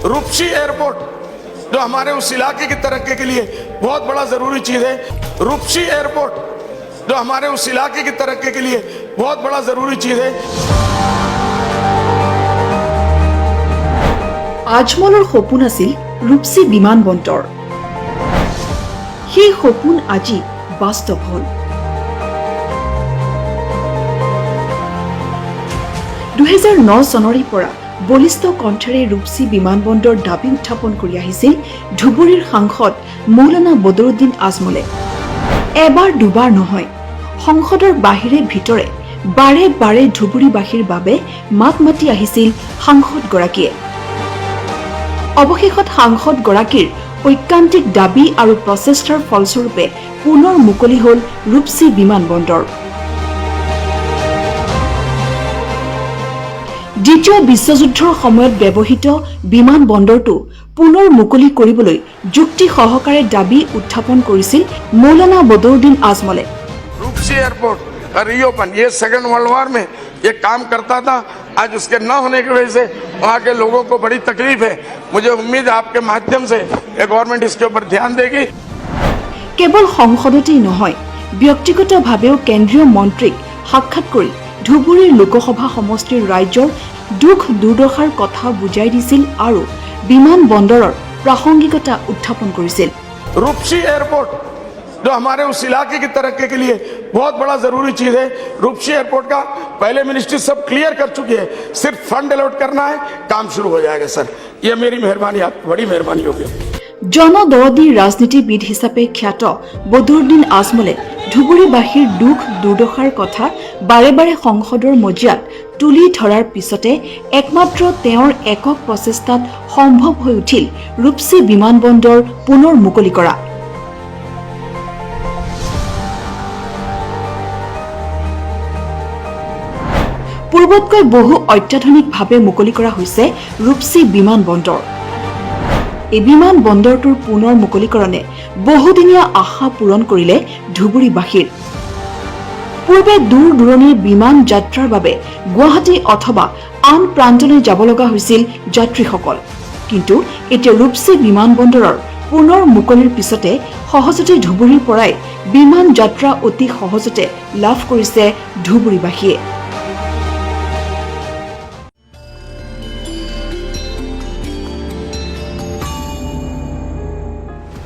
रूपसी airport जो हमारे उस इलाके की तरक्की के लिए बहुत बड़ा जरूरी चीज है, रूपसी एयरपोर्ट जो हमारे उस इलाके की तरक्की के लिए बहुत बड़ा जरूरी चीज है। আজমলৰ সপোন আছিল ৰূপসী বিমানবন্দৰ। সেই সপোন আজি বাস্তৱ হ'ল। 2009 চনৰে পৰা বলিষ্ঠ কণ্ঠেৰে ৰূপসী বিমানবন্দৰ দাবী উত্থাপন কৰি আহিছিল ধুবুৰীৰ সাংসদ মৌলানা বদৰুদ্দিন আজমলে। এবাৰ দুবাৰ নহয়, সংসদৰ বাহিৰে ভিতৰে বাৰে বাৰে ধুবুৰীবাসীৰ বাবে মাত মাতি আহিছিল সাংসদগৰাকীয়ে। অৱশেষত সাংসদগৰাকীৰ ঐকান্তিক দাবী আৰু প্ৰচেষ্টাৰ ফলস্বৰূপে পুনৰ মুকলি হ'ল ৰূপসী বিমানবন্দৰ। দ্বিতীয় বিশ্বযুদ্ধৰ সময়ত ব্যৱহৃত বিমানবন্দৰটো পুনৰ মুকলি কৰিবলৈ যুক্তি সহকাৰে দাবী উত্থাপন কৰিছিল মৌলানা বদৰুদ্দিন আজমলে। रूपसी एयरपोर्ट का रीओपन, ये सेकेंड वर्ल्ड वॉर में ये काम करता था, आज उसके न होने की वजह से वहाँ के लोगों को बड़ी तकलीफ है। मुझे उम्मीद है आपके माध्यम से गवर्नमेंट इसके ऊपर ध्यान देगी। কেৱল সংসদতেই নহয়, ব্যক্তিগতভাৱেও কেন্দ্ৰীয় মন্ত্ৰীক সাক্ষাৎ কৰি ধুবুৰীৰ লোকসভা সমষ্টিৰ ৰাইজৰ দুখ দুৰ্দশাৰ কথা বুজাই দিছিল আৰু বিমানবন্দৰৰ প্ৰাসংগিকতা উত্থাপন কৰিছিল। रूपसी एयरपोर्ट जो हमारे उस इलाके की तरक्की के लिए बहुत बड़ा जरूरी चीज है। रूपसी एयरपोर्ट का पहले मिनिस्ट्री सब क्लियर कर चुकी है, सिर्फ फंड अलॉट करना है, काम शुरू हो जाएगा। सर, ये मेरी मेहरबानी, आपकी बड़ी मेहरबानी होगी। জনদৰদী ৰাজনীতিবিদ হিচাপে খ্যাত বদৰুদ্দিন আজমলে ধুবুৰীবাসীৰ দুখ দুৰ্দশাৰ কথা বাৰে বাৰে সংসদৰ মজিয়াত তুলি ধৰাৰ পিছতে একমাত্ৰ তেওঁৰ একক প্ৰচেষ্টাত সম্ভৱ হৈ উঠিল ৰূপসী বিমানবন্দৰ পুনৰ মুকলি কৰা। পূৰ্বতকৈ বহু অত্যাধুনিকভাৱে মুকলি কৰা হৈছে ৰূপসী বিমানবন্দৰ। এই বিমানবন্দৰটোৰ পুনৰ মুকলিকৰণে বহুদিনীয়া আশা পূৰণ কৰিলে ধুবুৰীবাসীৰ। পূৰ্বে দূৰ দূৰণিৰ বিমান যাত্ৰাৰ বাবে গুৱাহাটী অথবা আন প্ৰান্তলৈ যাব লগা হৈছিল যাত্ৰীসকল, কিন্তু এতিয়া ৰূপসী বিমানবন্দৰৰ পুনৰ মুকলিৰ পিছতে সহজতে ধুবুৰীৰ পৰাই বিমান যাত্ৰা অতি সহজতে লাভ কৰিছে ধুবুৰীবাসীয়ে।